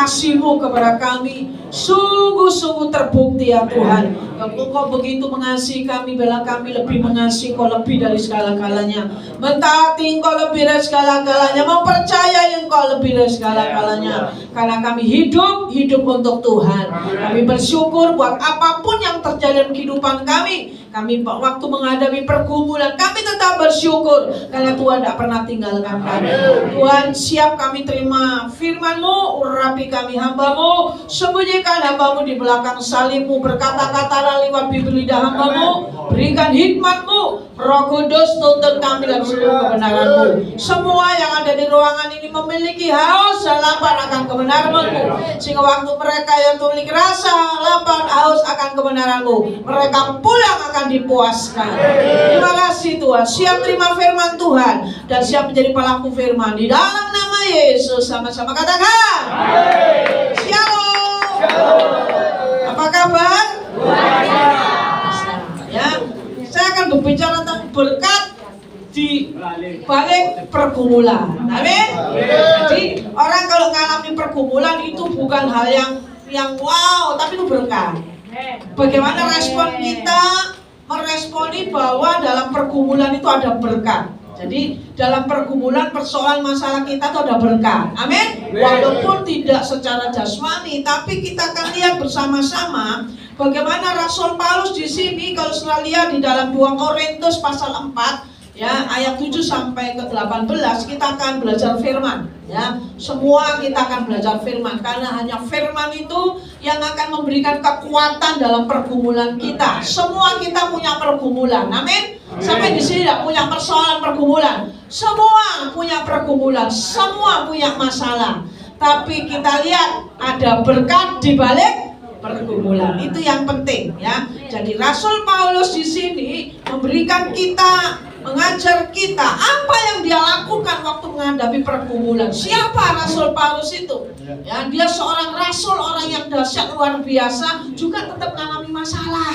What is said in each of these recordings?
kasih-Mu kepada kami sungguh-sungguh terbukti ya Tuhan. Engkau begitu mengasihi kami, bela kami lebih mengasihi Engkau lebih dari segala-galanya, mentaati Engkau lebih dari segala-galanya, mempercayai Engkau lebih dari segala-galanya. Karena kami hidup untuk Tuhan. Kami bersyukur buat apapun yang terjadi dalam kehidupan kami. Kami waktu menghadapi pergumulan, kami tetap bersyukur karena Tuhan tidak pernah tinggalkan kami. Tuhan, siap kami terima firman-Mu, urapi kami hamba-Mu, sembunyikan hamba-Mu di belakang salib-Mu, berkata-kata lewat bibir lidah hamba-Mu, berikan hikmat-Mu, Roh Kudus tuntun kami dalam seluruh kebenaran-Mu. Semua yang ada di ruangan ini memiliki haus dan lapar akan kebenaran-Mu, sehingga waktu mereka yang memiliki rasa lapar haus akan kebenaran-Mu, mereka pulang akan dipuaskan. Terima kasih Tuhan, siap terima firman Tuhan dan siap menjadi pelaku firman di dalam nama Yesus. Sama-sama katakan Shalom. Apa kabar? Ya, saya akan berbicara tentang berkat di balik pergumulan. Amin. Jadi orang kalau mengalami pergumulan itu bukan hal yang wow, tapi itu berkat. Bagaimana respon kita meresponi bahwa dalam pergumulan itu ada berkat. Jadi dalam pergumulan persoalan masalah kita itu ada berkat. Amin. Walaupun tidak secara jasmani, tapi kita akan lihat bersama-sama bagaimana Rasul Paulus di sini. Kalau saudara lihat di dalam 2 Korintus pasal 4 ya, ayat 7 sampai ke 18 kita akan belajar firman. Ya, semua kita akan belajar firman karena hanya firman itu yang akan memberikan kekuatan dalam pergumulan kita. Semua kita punya pergumulan. Amin. Sampai di sini tidak punya persoalan pergumulan. Semua punya pergumulan, semua punya masalah. Tapi kita lihat ada berkat di balik pergumulan. Itu yang penting ya. Jadi Rasul Paulus di sini memberikan kita, mengajar kita apa yang dia lakukan waktu menghadapi pergumulan. Siapa Rasul Paulus itu? Ya, dia seorang rasul, orang yang dahsyat luar biasa, juga tetap mengalami masalah.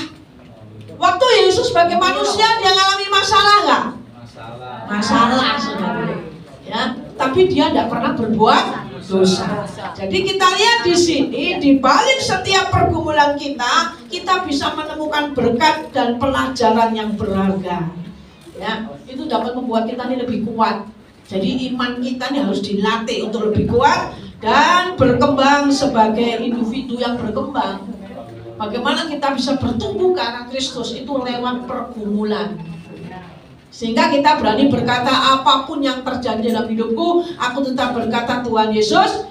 Waktu Yesus sebagai manusia dia mengalami masalah nggak? Masalah sebenarnya. Ya, tapi dia tidak pernah berbuat dosa. Jadi kita lihat di sini, di balik setiap pergumulan kita bisa menemukan berkat dan pelajaran yang berharga. Ya, itu dapat membuat kita ini lebih kuat. Jadi iman kita ini harus dilatih untuk lebih kuat dan berkembang sebagai individu yang berkembang. Bagaimana kita bisa bertumbuh ke arah Kristus itu lewat pergumulan. Sehingga kita berani berkata apapun yang terjadi dalam hidupku, aku tetap berkata Tuhan Yesus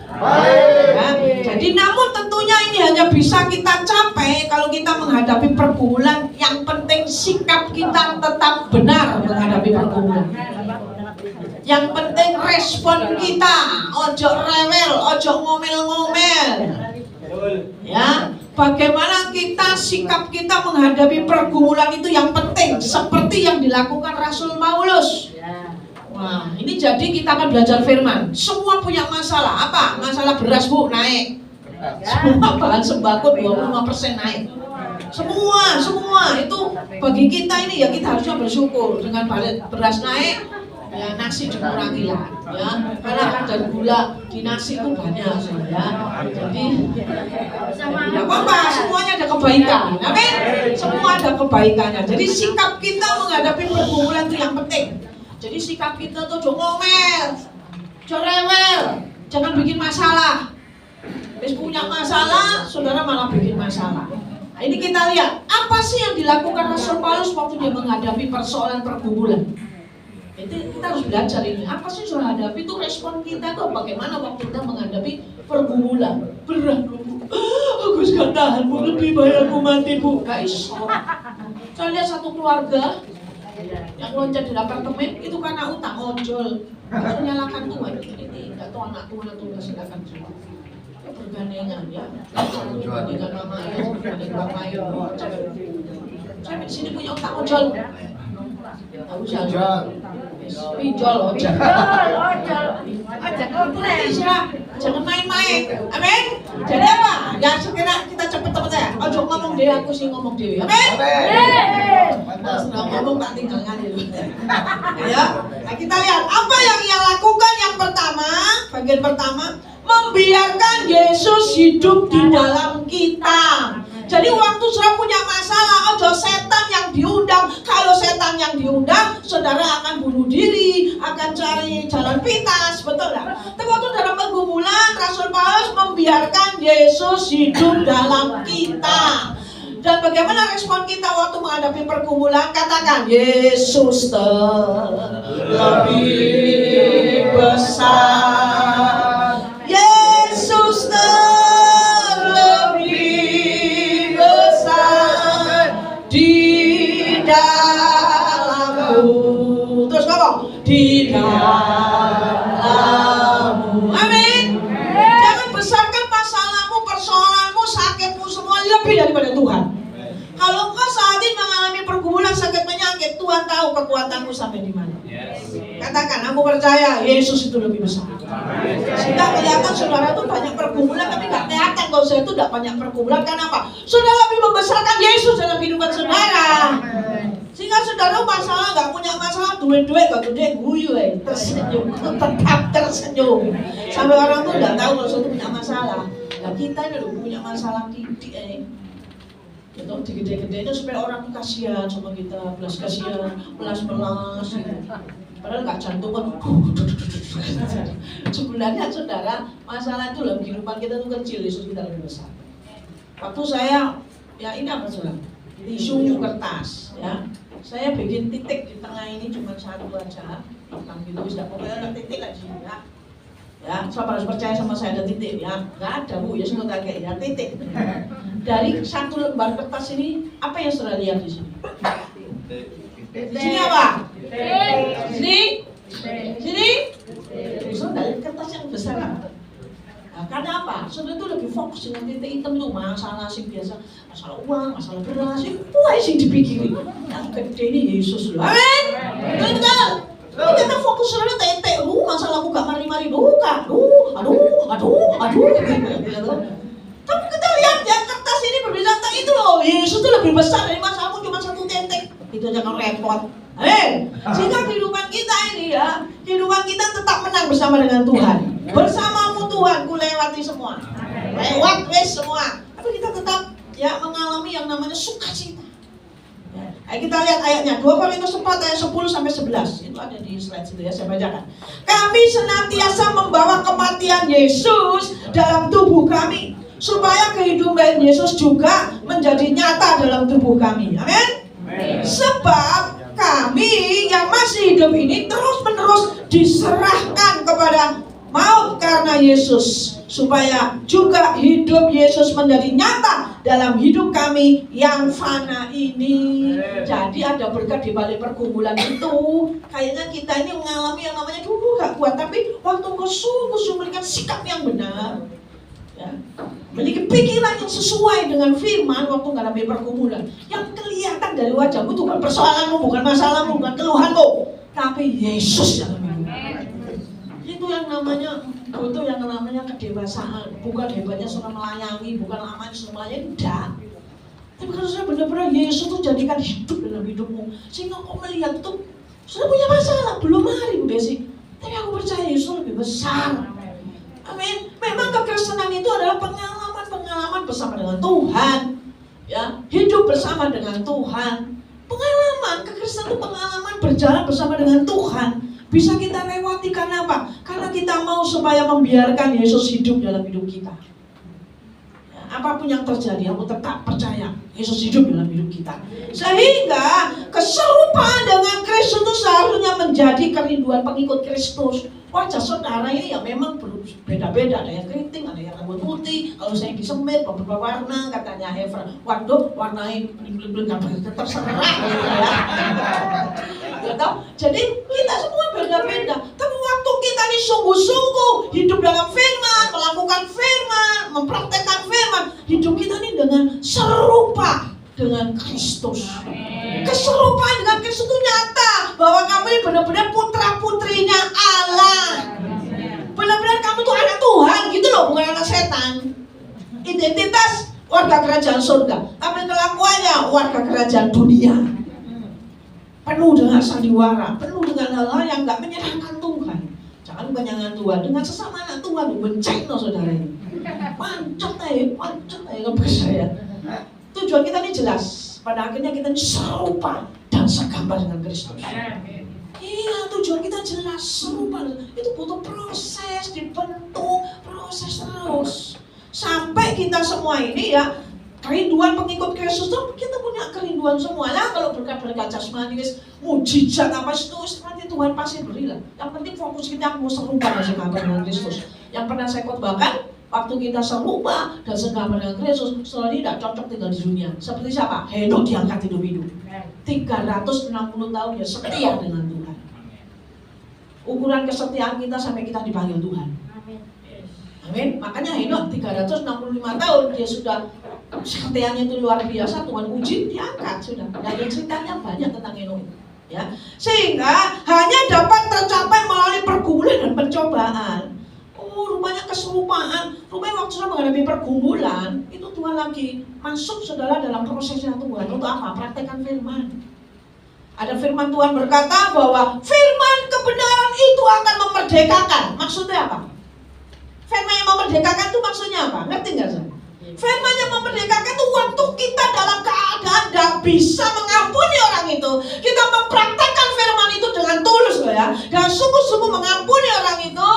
ya. Jadi namun tentunya ini hanya bisa kita capai kalau kita menghadapi pergumulan. Yang penting sikap kita tetap benar menghadapi pergumulan. Yang penting respon kita, ojo rewel, ojo ngomel-ngomel. Ya, bagaimana kita, sikap kita menghadapi pergumulan itu yang penting, seperti yang dilakukan Rasul Paulus. Wah, ini jadi kita akan belajar firman. Semua punya masalah. Apa? Masalah beras Bu naik. Semua bahan sembako 25% naik. Semua itu bagi kita ini ya kita harusnya bersyukur dengan beras naik. Ya, nasi dikurangi lah, ya, karena kadar gula di nasi itu banyak, ya. Jadi, tidak apa-apa, semuanya ada kebaikan, amin. Semua ada kebaikannya. Jadi sikap kita menghadapi pergumulan itu yang penting. Jadi sikap kita tuh jangan ngomel, jangan rewel, jangan bikin masalah. Habis punya masalah, saudara malah bikin masalah. Nah, ini kita lihat apa sih yang dilakukan Rasul Paulus waktu dia menghadapi persoalan pergumulan. Itu kita harus belajar ini. Apa sih saudara hadapi itu respon kita tuh bagaimana waktu kita menghadapi pergumulan. Berat Bu. Aku gak tahan Bu, lebih baik aku mati Bu. Gak iso. Saya lihat satu keluarga yang loncat di apartemen itu karena utang ojol. Harus menyalahkan Tuhan. Ini gak tahu anak Tuhan atau gak silakan semua. Bergandengan ya. Dengan mama ya, dengan bapak ya. Saya di sini punya utang ojol. Tahu jangan. Pinjol ojol. Jangan main-main. Amin. Jadi apa? Ya sekira kita cepet-cepet ya. Ojo ngomong deh, aku sih ngomong dewi. Amin. Setelah ngomong tak tinggal ngalir. Ya. Nah, kita lihat apa yang ia lakukan. Yang pertama, bagian pertama, membiarkan Yesus hidup di dalam kita. Jadi waktu saudara punya masalah, ojo setan yang diundang. Kalau setan yang diundang, saudara akan bunuh diri, akan cari jalan pintas, betul nggak? Tapi waktu dalam pergumulan, Rasul Paulus membiarkan Yesus hidup dalam kita. Dan bagaimana respon kita waktu menghadapi pergumulan? Katakan, Yesus terlebih besar. Yesus terlebih besar di dalamku. Terus ngomong, di dalammu. Amin. Jangan besarkan masalahmu, persoalanmu, sakitmu semua lebih daripada Tuhan. Kalau engkau saat ini mengalami pergumulan, sakit, penyakit, Tuhan tahu kekuatanmu sampai di mana. Katakan, aku percaya Yesus itu lebih besar. Sehingga kelihatan saudara itu banyak pergumulan, tapi gak kelihatan kalau saya itu tidak banyak pergumulan. Kenapa? Saudara lebih membesarkan Yesus dalam kehidupan saudara. Sehingga saudara masalah, gak punya masalah, duit-duit, gak gede, guyu, tersenyum, tetap tersenyum. Sampai orang tuh gak tahu kalau saya itu punya masalah. Nah kita ini loh punya masalah titik gitu, digede-gedein supaya orang kasihan sama kita, belas kasihan, belas-belas gitu. Padahal nggak jantungan. Sebenarnya saudara, masalah itu dalam kehidupan kita itu kecil, Yesus kita lebih besar. Waktu saya, ya ini apa saudara? Tisu kertas, ya. Saya bikin titik di tengah ini cuma satu aja, hitam gitu, sudah pokoknya ada titik aja ya. Ya, siapa harus percaya sama saya ada titik ya? Nggak ada bu, ya semua kayak ya titik. Dari satu lembar kertas ini, apa yang saudara lihat di sini? Di sini apa? Sini? Sini? Saudara lihat kertas yang besar apa? Nah, karena apa? Saudara itu lebih fokus dengan titik hitam itu masalah sih biasa, masalah uang, masalah beras, wah sih dipikirin. Yang gede ini Yesus loh. Amin. Betul. Kita fokus selalu titik, masalahku gak mari-mari, aduh. Tapi kita lihat ya kertas ini berbeda, itu loh, Yesus itu lebih besar dari masalahmu cuma satu titik. Itu jangan repot. Amin. Sehingga kehidupan kita ini ya, kehidupan kita tetap menang bersama dengan Tuhan. Bersamamu Tuhan, ku lewati semua. Lewat wes semua. Tapi kita tetap ya mengalami yang namanya sukacita. Ayo kita lihat ayatnya, 2 Korintus 4 ayat 10 sampai 11. Itu ada di slide situ ya, saya bacakan. Kami senantiasa membawa kematian Yesus dalam tubuh kami, supaya kehidupan Yesus juga menjadi nyata dalam tubuh kami. Amin. Sebab kami yang masih hidup ini terus-menerus diserahkan kepada maut karena Yesus, supaya juga hidup Yesus menjadi nyata dalam hidup kami yang fana ini. Jadi ada berkat di balik pergumulan itu. Kayaknya kita ini mengalami yang namanya dulu gak kuat, tapi waktu engkau sungguh memberikan sikap yang benar, ya, memiliki pikiran yang sesuai dengan firman waktu menghadapi pergumulan, yang kelihatan dari wajahmu itu bukan persoalanmu, bukan masalahmu, bukan keluhanmu, tapi Yesus yang hidup. Itu yang namanya kedewasaan, bukan hebatnya seorang melayani, bukan lamanya seorang melayani, tidak. Tapi kalau saya benar-benar Yesus itu jadikan hidup dalam hidupmu, sehingga kau melihat itu sudah punya masalah, belum hari Bu Desi, tapi aku percaya Yesus lebih besar. Amin. Memang kekristenan itu adalah pengalaman bersama dengan Tuhan, ya, hidup bersama dengan Tuhan. Pengalaman kekristenan itu pengalaman berjalan bersama dengan Tuhan. Bisa kita lewati karena apa? Karena kita mau supaya membiarkan Yesus hidup dalam hidup kita. Ya, apapun yang terjadi, aku tetap percaya Yesus hidup dalam hidup kita. Sehingga keserupaan dengan Kristus itu seharusnya menjadi kerinduan pengikut Kristus. Wajah saudara ini ya memang beda-beda, ada yang keriting, ada yang rambut putih. Kalau saya disemir beberapa warna, katanya Efra, waduh warnanya terserah gitu ya. Jadi kita semua beda-beda. Tapi waktu kita ini sungguh-sungguh hidup dalam firman, melakukan firman, mempraktekkan firman, hidup kita ini dengan serupa dengan Kristus. Keserupaan dengan Kristus itu nyata bahwa kamu ini benar-benar putra-putrinya Allah. Benar-benar kamu tuh anak Tuhan gitu loh, bukan anak setan. Identitas warga kerajaan surga, tapi kelakuannya warga kerajaan dunia. Penuh dengan sandiwara, penuh dengan hal-hal yang gak menyenangkan Tuhan. Jangan menyenangkan Tuhan, dengan sesama anak Tuhan Tuhan mencengno saudara ini. Pancet aja saya. Tujuan kita ini jelas. Pada akhirnya kita serupa dan segambar dengan Kristus. Iya, tujuan kita jelas, serupa. Itu butuh proses, dibentuk, proses terus. Sampai kita semua ini ya, kerinduan pengikut Kristus itu kita punya kerinduan semua. Lah kalau berkat-berkat jasmani, mujizat apa itu, nanti Tuhan pasti berilah. Yang penting fokus kita mau serupa dan segambar dengan Kristus. Yang pernah saya khotbahkan, waktu kita serupa dan segambar dengan Kristus, setelah ini tidak cocok tinggal di dunia. Seperti siapa? Henokh diangkat hidup-hidup. 360 tahun ya setia dengan Tuhan. Ukuran kesetiaan kita sampai kita dipanggil Tuhan. Amin. Makanya Henokh 365 tahun dia sudah kesetiaannya itu luar biasa. Tuhan uji, diangkat sudah. Dan ceritanya banyak tentang Henokh. Ya, sehingga hanya dapat tercapai melalui pergumulan dan pencobaan. Rupanya keserupaan. Rupanya waktu sudah menghadapi pergumulan, itu Tuhan lagi masuk saudara dalam prosesnya Tuhan. Untuk apa? Praktekkan firman. Ada firman Tuhan berkata bahwa firman kebenaran itu akan memerdekakan. Maksudnya apa? Firman yang memerdekakan itu maksudnya apa? Ngerti nggak sih? Firman yang memerdekakan itu waktu kita dalam keadaan tidak bisa mengampuni orang itu, kita mempraktekkan firman itu dengan tulus loh ya, dan sungguh-sungguh mengampuni orang itu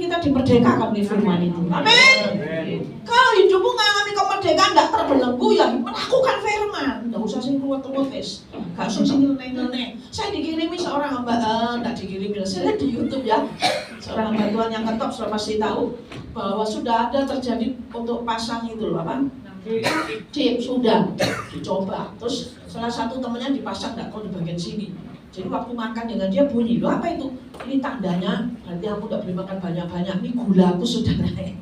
kita dimerdekakan di firman itu. Amin. Kalau hidupmu mengalami kemerdekaan tidak terbelenggu ya melakukan firman. Tidak usah sih keluar-keluar wes. Gak usah sih nyeleneh. Saya dikirimi seorang hamba, tidak dikirimi, saya lihat di YouTube ya. Seorang hamba Tuhan yang ketop sudah pasti tahu bahwa sudah ada terjadi untuk pasang itu loh apa? Chip sudah dicoba. Terus salah satu temannya dipasang nggak kok di bagian sini. Jadi waktu makan dengan dia bunyi, loh apa itu? Ini tandanya, berarti aku gak boleh makan banyak-banyak, ini gula aku sudah naik.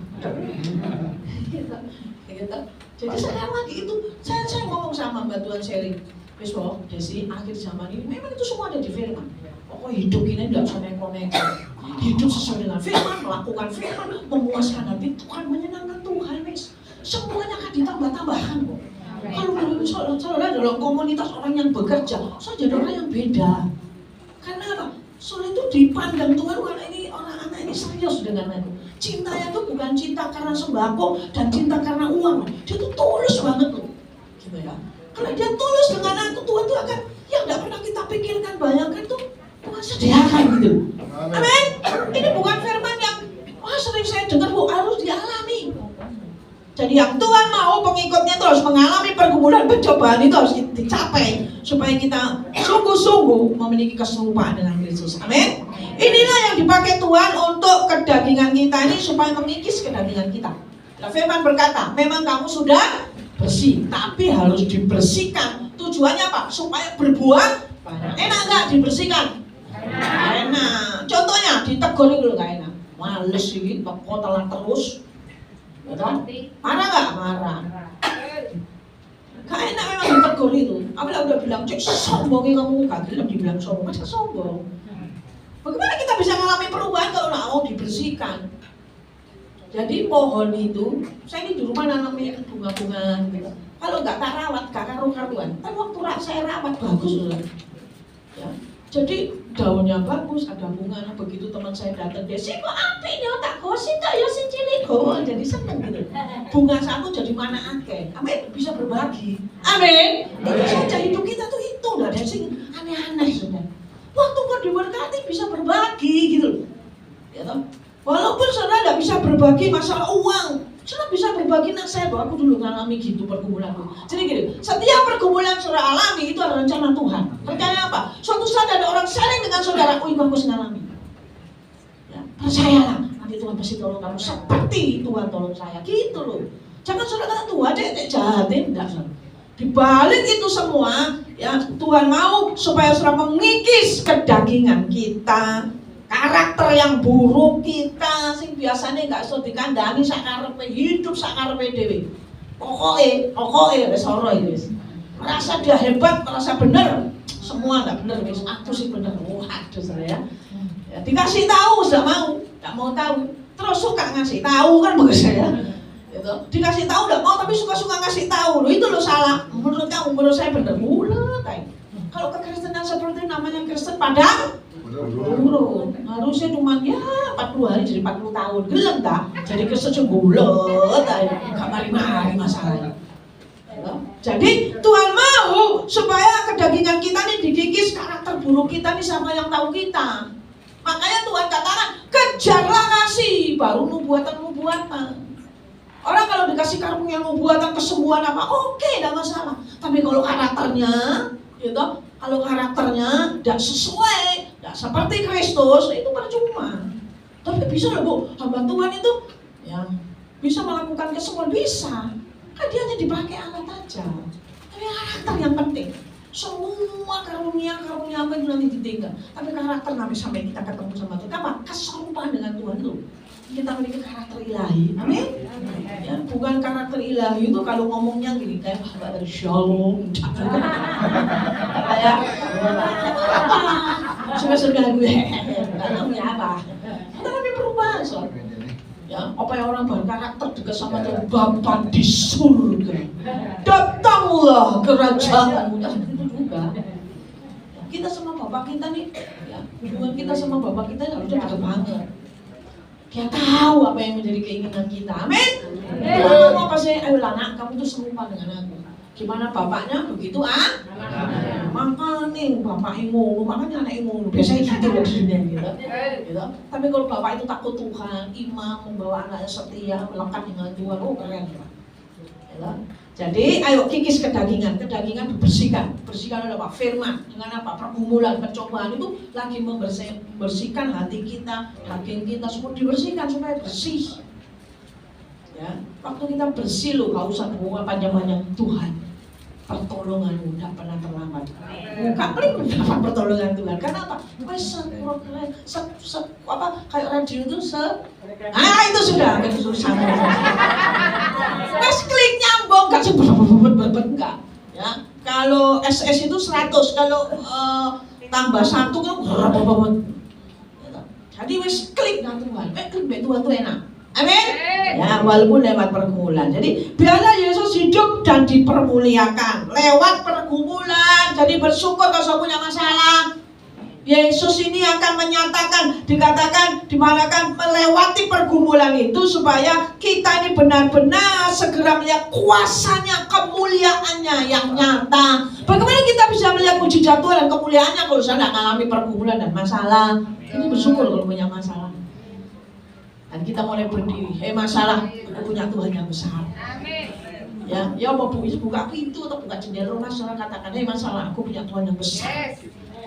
Gitu. Jadi saya lagi itu, saya ngomong sama Mbak Tuhan sharing. Wis kok, Desi, akhir zaman ini memang itu semua ada di firman. Pokoknya hidup ini tidak usah neko-neko. Hidup sesuai dengan firman, melakukan firman, memuaskan hati Tuhan, menyenangkan Tuhan. Wis. Semuanya akan ditambah-tambahkan kok. Kalau saudara dalam komunitas orang yang bekerja, saya jadi orang yang beda. Karena apa? Soalnya itu dipandang Tuhan, anak ini serius dengan aku. Cintanya itu bukan cinta karena sembako dan cinta karena uang. Dia tuh tulus banget loh. Gitu ya. Kalau dia tulus dengan aku, Tuhan tuh akan yang tidak pernah kita pikirkan, bayangkan tuh Tuhan sediakan gitu. Amin. Ini bukan firman yang sering saya dengar bu, harus dialami. Jadi yang Tuhan mau pengikutnya itu harus mengalami pergumulan pencobaan itu harus dicapai supaya kita sungguh-sungguh memiliki keserupaan dengan Kristus. Amin. Inilah yang dipakai Tuhan untuk kedagingan kita ini supaya mengikis kedagingan kita. Nah, firman berkata, memang kamu sudah bersih, tapi harus dibersihkan. Tujuannya apa? Supaya berbuah banyak. Enak nggak dibersihkan? Enak. Contohnya ditegur itu nggak enak. Males sih, kok telat terus. Marah nggak? Marah. Gak enak memang ditegur itu. Apalagi udah bilang, cek sombongnya kamu, gak gila dibilang sombong, masa sombong. Bagaimana kita bisa mengalami perubahan kalau nggak mau dibersihkan? Jadi pohon itu, saya ini di rumah nanamnya bunga-bunga gitu. Kalau nggak tak rawat, gak karu-karuan. Tapi waktu saya rawat bagus loh. Ya. Jadi daunnya bagus, ada bunga. Begitu teman saya datang, Desi kok apinya tak gosip tak ya si cilik jadi seneng gitu. Bunga satu jadi mana akeh. Amin, bisa berbagi. Amin. Itu saja hidup kita tuh itu, nggak ada sing aneh-aneh sudah. Waktu kau diberkati bisa berbagi gitu. Ya toh? Walaupun saudara nggak bisa berbagi masalah uang, saudara bisa berbagi nasihat. Bahwa aku dulu ngalami gitu pergumulanku. Jadi gini, setiap pergumulan saudara alami itu adalah rencana Tuhan. Rencana apa? Suatu saat ada orang sharing dengan saudara, oh ibu aku ngalami. Ya, percayalah, nanti Tuhan pasti tolong kamu seperti Tuhan tolong saya. Gitu loh. Jangan saudara kata Tuhan dek jahatin, enggak saudara. Di balik itu semua, ya Tuhan mau supaya saudara mengikis kedagingan kita. Karakter yang buruk kita sing biasanya nggak iso dikandani sakarepe hidup sakarepe dhewe. Pokoke wis ora wis. Merasa dia hebat, merasa benar. Semua enggak benar wis. Aku sih benar. Waduh saya. Ya, dikasih tahu sudah mau, enggak mau tahu. Terus suka ngasih tahu kan bagus saya. Gitu. Dikasih tahu enggak mau tapi suka-suka ngasih tahu. Loh itu lo salah. Menurut kamu, menurut saya benar. Bulat. Kalau kekristenan seperti namanya Kristen padang Turun. Harusnya cuma ya 40 hari jadi 40 tahun. Gelem tak? Jadi kesejuk bulet aja. Gak mari-mari masalahnya. Jadi Tuhan mau supaya kedagingan kita ini dikikis karakter buruk kita nih sama yang tahu kita. Makanya Tuhan katakan kejarlah kasih baru nubuatan. Orang kalau dikasih karunia nubuatan kesembuhan apa oke, tidak masalah. Tapi kalau karakternya, gitu, kalau karakternya tidak sesuai, tidak seperti Kristus, itu percuma. Tapi bisa loh Bu, hamba Tuhan itu ya bisa melakukan kesembuhan, bisa. Kan dia hanya dipakai alat aja. Tapi karakter yang penting. Semua karunia apa itu nanti ditinggal. Tapi karakter sampai kita ketemu sama Tuhan. Apa? Keserupaan dengan Tuhan itu. Kita memiliki karakter ilahi. Amin. Ya, bukan karakter ilahi itu kalau ngomongnya gini kayak dari shalom. Kayak sudah gue. Namanya apa? Tapi perubahan soalnya. Ya, apa yang orang berkarakter dekat sama Tuhan, Bapa di surga, datanglah kerajaanmu. Itu juga. Kita sama Bapak kita nih, ya, hubungan kita sama Bapak kita harusnya dekat banget. Dia tahu apa yang menjadi keinginan kita. Amin. Tuhan mau apa sih? Ayo anak, kamu tuh serupa dengan aku. Gimana bapaknya begitu makanya bapak ngono, makanya anak ngono. Biasanya gitu loh di dunia gitu. Tapi kalau bapak itu takut Tuhan, imam, membawa anaknya setia, melekat dengan Tuhan, oh keren. Gitu. Jadi ayo kikis kedagingan dibersihkan oleh apa? Firman, dengan apa? Pergumulan, pencobaan itu lagi membersihkan hati kita, daging kita semua dibersihkan supaya bersih. Ya, waktu kita bersih loh, gak usah bawa panjang-panjang. Tuhan, pertolonganmu tidak pernah terlambat. Bukan paling mendapat pertolongan Tuhan. Karena apa? Kayak radio itu itu sudah susah. Mas klik nyambung kan enggak. Ya, kalau SS itu 100, kalau tambah 1 kan jadi wis klik nang Tuhan. Klik Tuhan tuh enak. Amin. Ya, walaupun lewat pergumulan. Jadi biarlah Yesus hidup dan dipermuliakan lewat pergumulan. Jadi bersyukur kalau punya masalah. Yesus ini akan menyatakan, dikatakan, dimanakan melewati pergumulan itu supaya kita ini benar-benar segera melihat kuasanya, kemuliaannya yang nyata. Bagaimana kita bisa melihat mujizat Tuhan dan kemuliaannya kalau saya tidak mengalami pergumulan dan masalah? Ini bersyukur kalau punya masalah. Dan kita mulai berdiri, masalah, aku punya Tuhan yang besar. Ya mau buka pintu atau buka jendela rumah, saudara katakan, masalah, aku punya Tuhan yang besar.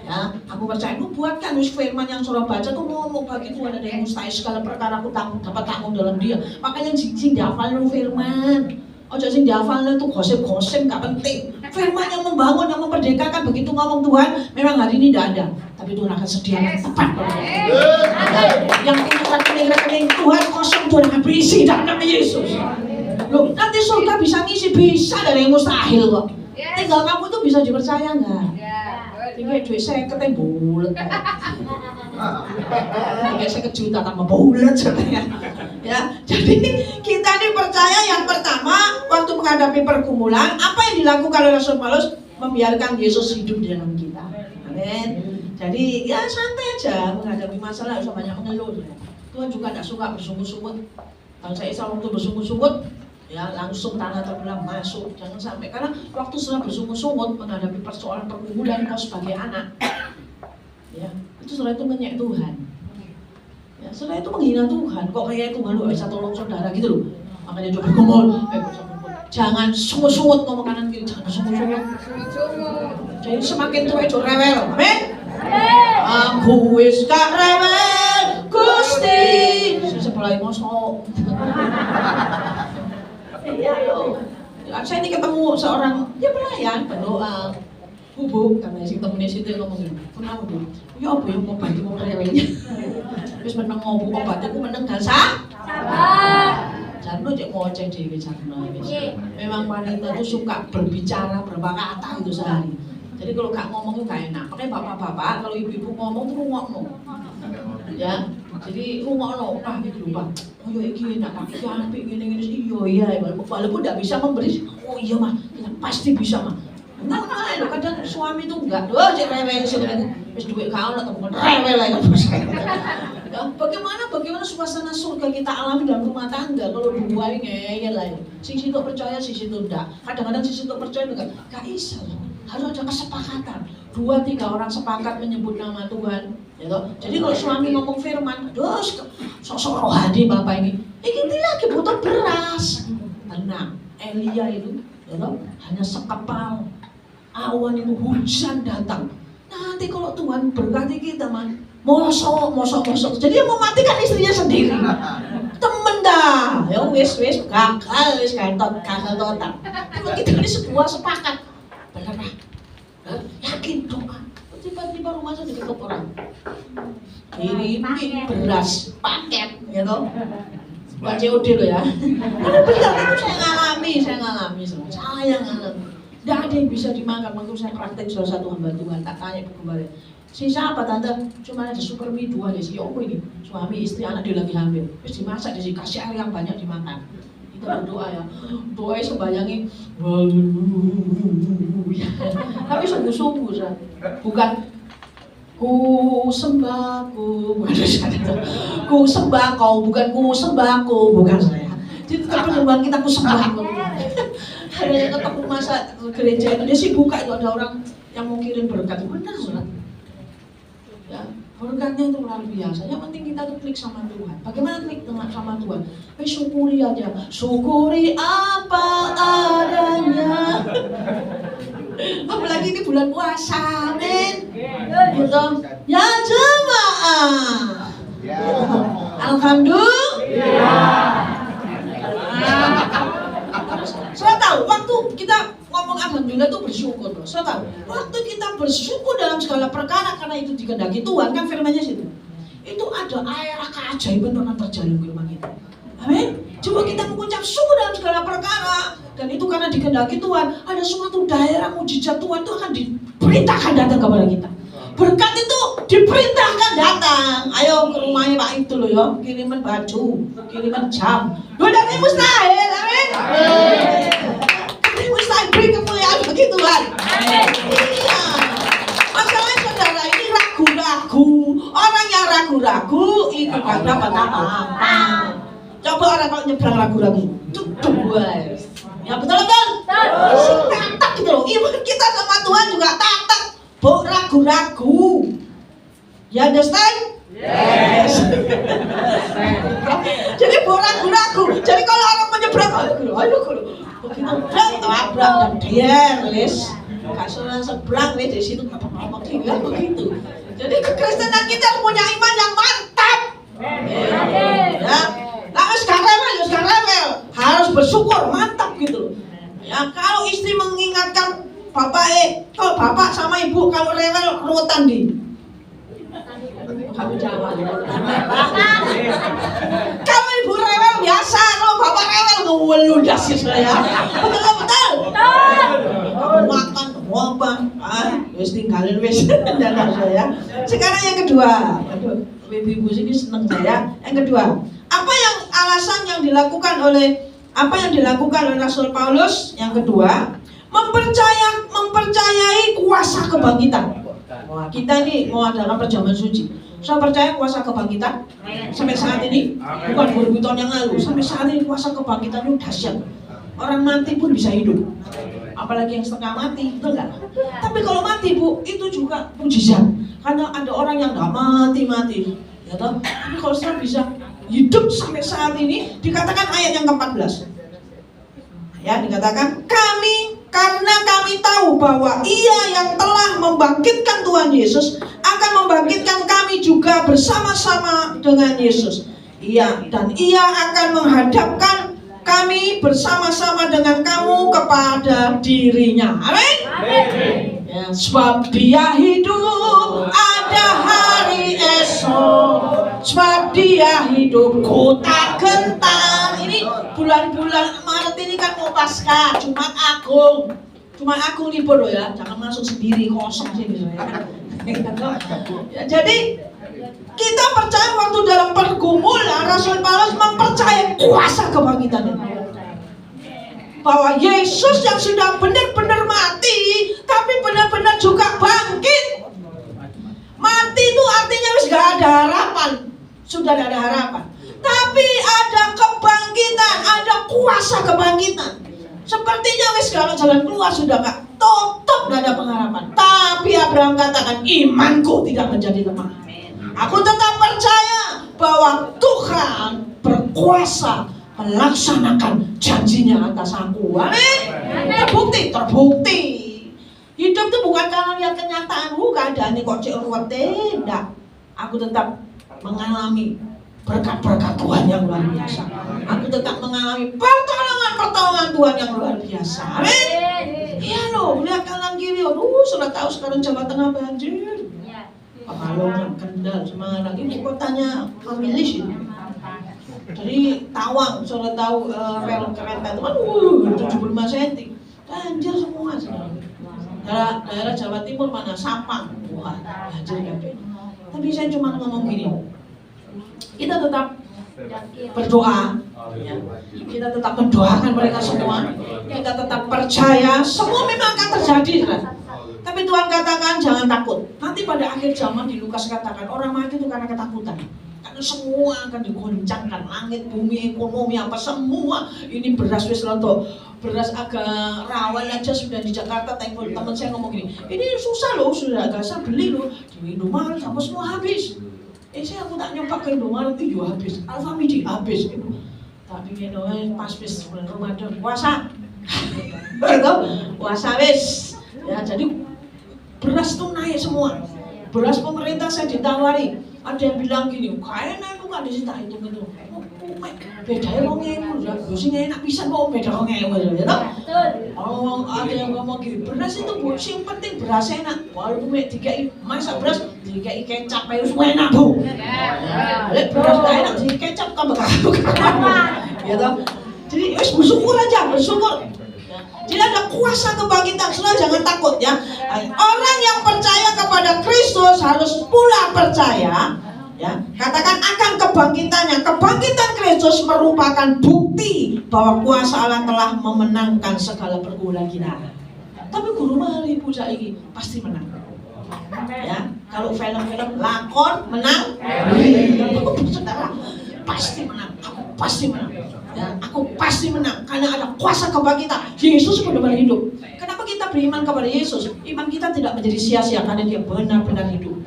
Ya, aku percaya itu buatkan firman yang saudara baca tuh ngomong bagi Tuhan ada yang mustahil segala perkara aku dapat tanggung dalam Dia. Makanya sing dihafal firman. Ojo sing dihafal itu gosip-gosip gak penting. Firman yang membangun, yang memerdekakan, begitu ngomong Tuhan, memang hari ini tidak ada. Tapi Tuhan akan sediakan tepat. Yang punya rekening Tuhan kosong, Tuhan akan berisi dalam nama Yesus. Loh, nanti surga bisa ngisi, bisa dari yang mustahil kok. Tinggal kamu tuh bisa dipercaya nggak? Tinggal duit saya ketemu bulat. Tinggal saya kejuta tambah bulat sebenarnya. Ya, jadi kita ini percaya yang pertama waktu menghadapi pergumulan, apa yang dilakukan oleh Rasul Paulus? Membiarkan Yesus hidup di dalam kita. Amin. Jadi ya santai aja menghadapi masalah, usah banyak mengeluh. Tuhan juga tidak suka bersungut-sungut. Kalau saya waktu bersungut-sungut, ya langsung tanah terbelah masuk. Jangan sampai, karena waktu setelah bersungut-sungut menghadapi persoalan pergumulan kau sebagai anak, ya itu setelah itu ngenyek Tuhan. Ya, setelah itu menghina Tuhan. Kok kayak Tuhan lu bisa tolong saudara gitu loh. Makanya coba ngomong, jangan sungut-sungut ngomong kanan kiri, jangan sungut-sungut. Jadi semakin tua itu rewel. Amin. Aku wis gak rewel Gusti. Sebelah mosok. Saya ini ketemu seorang pelayan berdoa hubung karena si temennya situ ngomong gini, kenapa Bu? Ya apa yang mau bantu mau rewelnya? Terus meneng ngomong obatnya aku meneng gak sabar. Jarno cek ngoceh dewe Jarno. Memang wanita itu suka berbicara berapa kata itu sehari. Jadi kalau gak ngomong itu gak enak. Makanya bapak-bapak kalau ibu-ibu ngomong tuh ngomong. Ya, jadi ngomong gitu Pak. Oh iya iki enak tapi apik ngene-ngene iya walaupun enggak bisa memberi. Oh iya mah, kita pasti bisa mah. Nah, kadang suami itu enggak, cek rewel sih wis duit kau lah temen rewel aja. Ya, bagaimana suasana surga kita alami dalam rumah tangga kalau dua ini ngeyel lah. Sisi itu percaya, sisi itu enggak. Kadang-kadang sisi itu percaya enggak. Gak bisa loh. Harus ada kesepakatan. 2-3 orang sepakat menyebut nama Tuhan. Ya toh? Jadi kalau suami ngomong firman, aduh, sok-sok rohani bapak ini. Ini lagi butuh beras. Tenang, Elia itu, ya toh, hanya sekepal. Awan itu hujan datang. Nanti kalau Tuhan berkati kita man, mosok. Jadi yang mematikan istrinya sendiri. Temen dah, ya wis gagal wis gagal total. Kalau kita ini sebuah sepakat, benar yakin doa. Tiba-tiba rumah saya diketuk orang. Kirimin beras paket, ya toh. Bukan COD loh ya. Tapi benar itu saya ngalami. Saya ngalami. Tidak ada yang bisa dimakan. Waktu saya praktek salah satu hamba Tuhan, tak tanya ibu kemarin. Sisa apa tante? Cuma ada super mie 2 aja sih. Apa ini? Suami istri anak dia lagi hamil. Terus dimasak dikasih air yang banyak dimakan. Itu berdoa ya. Doa sembayangin. Tapi sungguh-sungguh saya. Bukan ku sembahku, ku sembahku, bukan ku sembahku, bukan saya. Jadi keperluan kita ku sembahku. Ada yang ketemu masa gereja itu dia sih buka itu ada orang yang mau kirim berkat, benar. Ya, berkatnya itu luar biasa. Yang penting kita tuh klik sama Tuhan. Bagaimana klik sama Tuhan? Syukuri aja. Syukuri apa adanya. Apalagi ini bulan puasa, amin. Gitu. Ya jemaah. Alhamdulillah. Saya tahu waktu kita ngomong alhamdulillah itu bersyukur, bro. Saya tahu waktu kita bersyukur dalam segala perkara karena itu dikehendaki Tuhan, kan firman-Nya situ. Itu ada air keajaiban akan terjadi di rumah kita. Amin. Coba kita mengucap syukur dalam segala perkara dan itu karena dikehendaki Tuhan, ada suatu daerah mujizat Tuhan itu akan diperintahkan datang kepada kita. Berkat itu diperintahkan datang. Ayo ke rumahnya Pak itu loh ya, kiriman baju, kiriman jam. Udah ini mustahil, amin. Ini mustahil, beri kemuliaan bagi Tuhan. Iya. Masalahnya saudara ini ragu-ragu. Orang yang ragu-ragu itu gak dapat apa-apa. Coba orang kalau nyebrang ragu-ragu, tuh guys. Ya betul-betul. Tak gitu loh. Iman kita sama Tuhan juga tak. Bok ragu-ragu. Ya understand? Yes. Jadi bok ragu-ragu. Jadi kalau orang menyeberang, ayo begitu tabrak dan der, wis. Kasuran seberang wis di situ apa-apa tinggal begitu. Jadi kekristenan kita punya iman yang mantap. Ya. Nah, sekarang harus bersyukur, mantap gitu. Ya, kalau istri mengingatkan kalau bapak sama ibu kalau rewel ruwetan di kamu jawab. Kalau ibu rewel biasa, kalau bapak rewel ngeludas sih saya. Betul. Makan apa? Wis tinggalin wis dan saya. Sekarang yang kedua. Aduh, ibu sini seneng saya. Yang kedua, alasan yang dilakukan oleh Rasul Paulus? Yang kedua, mempercayai kuasa kebangkitan. Wah, kita ini mau adalah perjamuan suci. Saya percaya kuasa kebangkitan sampai saat ini, bukan 2000 tahun yang lalu, sampai saat ini kuasa kebangkitan itu dahsyat. Orang mati pun bisa hidup. Apalagi yang setengah mati, betul nggak? Tapi kalau mati bu, itu juga mujizat. Karena ada orang yang nggak mati, ya toh? Tapi kalau saya bisa hidup sampai saat ini, dikatakan ayat yang ke-14. Ya, dikatakan karena kami tahu bahwa Ia yang telah membangkitkan Tuhan Yesus akan membangkitkan kami juga bersama-sama dengan Yesus. Ia akan menghadapkan kami bersama-sama dengan kamu kepada dirinya. Amin. Ya, sebab Dia hidup ada hari esok. Sebab Dia hidup ku tak gentar. Ini bulan-bulan Maret ini kan mau Paskah, Jumat Agung libur loh ya, jangan masuk sendiri kosong sini ya. Jadi kita percaya waktu dalam pergumulan Rasul Paulus mempercayai kuasa kebangkitan itu. bahwa Yesus yang sudah benar-benar mati, tapi benar-benar juga bangkit. Mati itu artinya wis gak ada harapan, sudah gak ada harapan. Tapi ada kebangkitan, ada kuasa kebangkitan. Sepertinya wis kalau jalan keluar sudah gak tutup, gak ada pengharapan. Tapi Abraham katakan, imanku tidak menjadi lemah. Aku tetap percaya bahwa Tuhan berkuasa melaksanakan janjinya atas aku. Amin. Terbukti. Hidup itu bukan karena lihat kenyataan, keadaan ini kok cek ruwet, tidak. Aku tetap mengalami berkat-berkat Tuhan yang luar biasa. Aku tetap mengalami pertolongan Tuhan yang luar biasa. Amin. Iya loh, lihat kanan kiri, sudah tahu sekarang Jawa Tengah banjir. Pekalongan, Kendal, Semarang, ibu kotanya Mamilis ini. Dari Tawang, sudah tahu rel kereta itu kan 75 cm. Banjir semua sekarang. Daerah Jawa Timur mana? Sapang. Wah, banjir kabeh. Tapi saya cuma ngomong gini. Kita tetap berdoa, ya. Kita tetap mendoakan mereka semua. Kita tetap percaya semua memang akan terjadi, kan? Tapi Tuhan katakan jangan takut. Nanti pada akhir zaman di Lukas katakan orang mati itu karena ketakutan. Karena semua akan digoncangkan, langit, bumi, ekonomi, apa semua. Ini beras wis rontok, beras agak rawan aja sudah di Jakarta. Teman saya ngomong gini, ini susah loh, sudah agak saya beli loh di Indomaret, apa semua habis. Aku tak nyoba ke Indomaret itu juga habis, Alfamidi habis. Tapi gitu pas wis bulan Ramadan puasa, puasa wis. Ya jadi beras tuh naik semua. Beras pemerintah saya ditawari. Ada yang bilang gini, kayaknya itu kan disita itu gitu. Bedanya ngomong ya, biasanya enak bisa mau beda ngomong ya toh. Oh, ada yang ngomong gini, beras itu buat sing penting beras enak. Walaupun dikai masak beras, dikai kecap ayo semua enak bu. Lek beras gak enak, dikai kecap tambah ya toh. Jadi wis bersyukur aja, bersyukur. Jadi ada kuasa kebangkitan, saudara jangan takut ya. Orang yang percaya kepada Kristus harus pula percaya, ya. Katakan akan kebangkitannya. Kebangkitan Kristus merupakan bukti bahwa kuasa Allah telah memenangkan segala pergumulan kita. Tapi guru mari puja ini pasti menang. Ya, kalau film-film lakon menang, saudara pasti menang. Aku pasti menang. Ya, aku pasti menang karena ada kuasa kebangkitan. Yesus benar-benar hidup. Kenapa kita beriman kepada Yesus? Iman kita tidak menjadi sia-sia karena dia benar-benar hidup.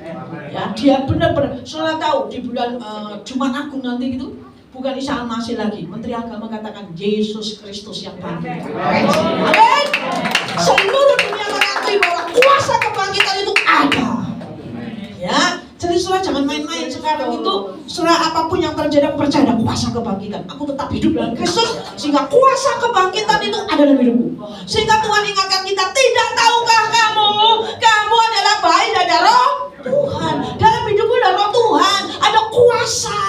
Ya, dia benar-benar. Saudara tahu di bulan Jumat Agung nanti itu bukan Isa Al-Masih lagi. Menteri Agama katakan Yesus Kristus yang bangkit. Amin. Seluruh dunia mengakui bahwa kuasa kebangkitan itu ada. Ya. Jadi saudara jangan main-main sekarang itu. Saudara apapun yang terjadi aku percaya ada kuasa kebangkitan. Aku tetap hidup dalam Kristus sehingga kuasa kebangkitan itu ada dalam hidupku. Sehingga Tuhan ingatkan kita, tidak tahukah kamu adalah bayi dari roh Tuhan. Dalam hidupku ada roh Tuhan, ada kuasa.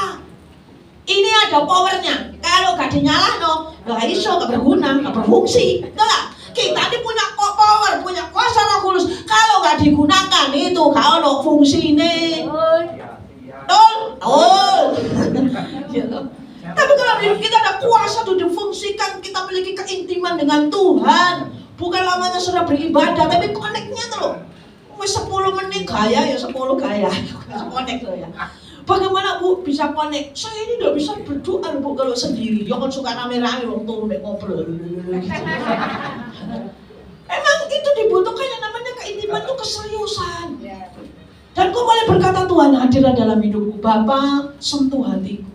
Ini ada powernya. Kalau gak dinyalahno, gak iso, gak berguna, gak berfungsi. Enggak. Kita ini punya power, punya kuasa Roh Kudus. Kalau nggak digunakan itu kalau fungsi ini, Tapi kalau hidup kita ada kuasa itu difungsikan, kita memiliki keintiman dengan Tuhan. Bukan lamanya sudah beribadah, tapi koneknya tuh loh. 10 menit gaya ya 10 gaya, konek loh ya. Bagaimana Bu bisa konek? Saya ini tidak bisa berdoa Bu kalau sendiri. Ya kan suka rame-rame waktu ngobrol. Emang itu dibutuhkan yang namanya keintiman itu keseriusan. Dan kau boleh berkata Tuhan hadirlah dalam hidupku. Bapa sentuh hatiku.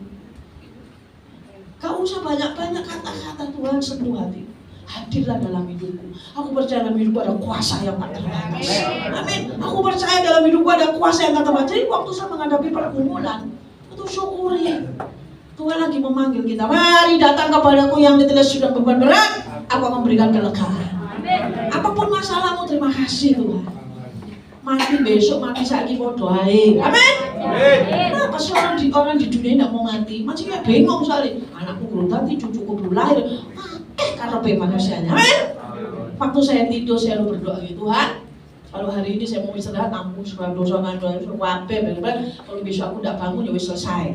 Gak usah banyak-banyak kata-kata Tuhan sentuh hatiku. Hadirlah dalam hidupku. Aku percaya dalam hidupku ada kuasa yang tak terbatas. Amin. Aku percaya dalam hidupku ada kuasa yang tak terbatas. Jadi waktu saya menghadapi pergumulan, itu syukuri. Tuhan lagi memanggil kita. Mari datang kepadaku yang ditulis sudah beban berat. Aku akan memberikan kelegaan. Apapun masalahmu, terima kasih Tuhan. Mati besok, mati saiki podo ae. Amin. Kenapa sih orang di dunia tidak mau mati? Masih kayak bingung soalnya. Anakku belum mati, cucuku belum lahir. Karepe manusianya. Amin. Waktu saya tidur saya lalu berdoa gitu, Tuhan. Kalau hari ini saya mau istirahat, ampun segala dosa ngandung kabeh, kalau besok aku tidak bangun ya wis selesai.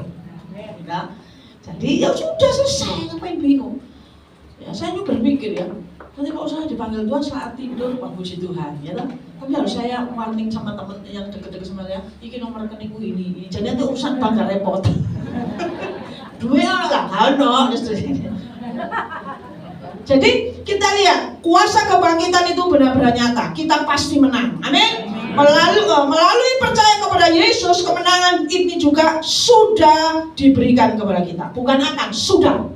Ya. Jadi ya sudah selesai, ngapain bingung? Ya, saya juga berpikir ya, nanti kalau saya dipanggil Tuhan saat tidur, Pak puji Tuhan, ya kan? Tapi harus saya warning sama teman yang deket-deket sama saya, ini nomor rekeningku ini. Jadi nanti urusan bank gak repot. Duitnya nggak ada, Jadi kita lihat kuasa kebangkitan itu benar-benar nyata. Kita pasti menang. Amin. Melalui percaya kepada Yesus, kemenangan ini juga sudah diberikan kepada kita. Bukan akan, sudah.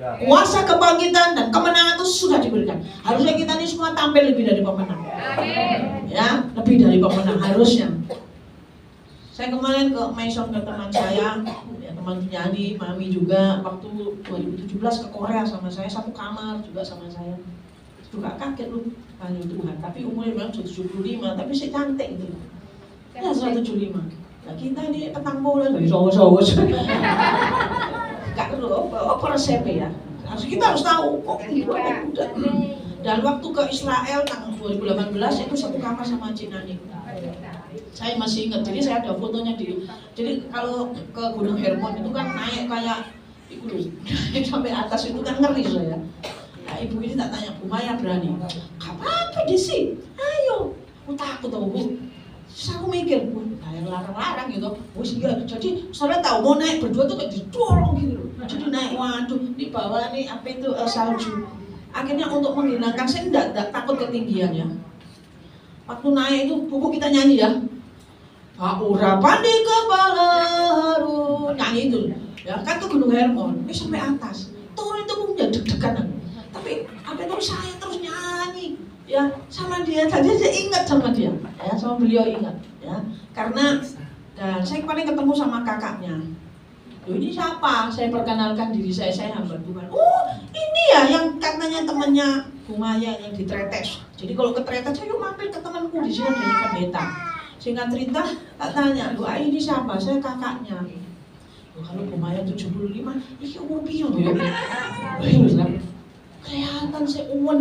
Kuasa kebangkitan dan kemenangan itu sudah diberikan. Harusnya kita ini semua tampil lebih dari pemenang. Ya, lebih dari pemenang harusnya. Saya kemarin ke Maison ke teman saya, ya, teman penyanyi, Mami juga, waktu 2017 ke Korea sama saya, satu kamar juga sama saya. Juga kaget loh, panggil Tuhan. Tapi umurnya memang 75, tapi saya cantik gitu. Ya 175. Nah kita ini petang bola dari sowo-sowo. Gak perlu, apa resepnya ya? Kita harus tahu kok udah. Dan waktu ke Israel tahun 2018 itu satu kamar sama Cina nih. Saya masih ingat, jadi saya ada fotonya jadi kalau ke Gunung Hermon itu kan naik kayak itu loh, naik sampai atas itu kan ngeri saya. Nah ibu ini tak tanya, Bu Maya berani? Apa di sini? Ayo, aku takut tau Bu. Terus aku mikir, nah yang larang-larang gitu. Iya, jadi saudara tahu mau naik berdua tuh kayak didorong gitu loh. Jadi naik, waduh, di bawah nih apa itu salju. Akhirnya untuk menghilangkan, saya enggak takut ketinggian ya. Waktu naik itu, buku kita nyanyi ya. Urapan di kepala haru, nyanyi itu. Ya kan tuh Gunung Hermon, ini sampai atas. Turun itu punya deg-degan. Tapi apa itu saya terus nyanyi. Ya sama dia, tadi saya ingat sama dia. Ya sama beliau ingat. Ya karena dan saya paling ketemu sama kakaknya. Loh ini siapa? Saya perkenalkan diri saya hamba Tuhan. Oh ini ya yang katanya temannya Bu Maya yang di Tretes. Jadi kalau ke Tretes saya yuk mampir ke temanku di sini dari pendeta. Singkat cerita tak tanya, Bu ini siapa? Saya kakaknya. Loh, kalau Bu Maya 75, ini umur pion ya? Kelihatan saya umur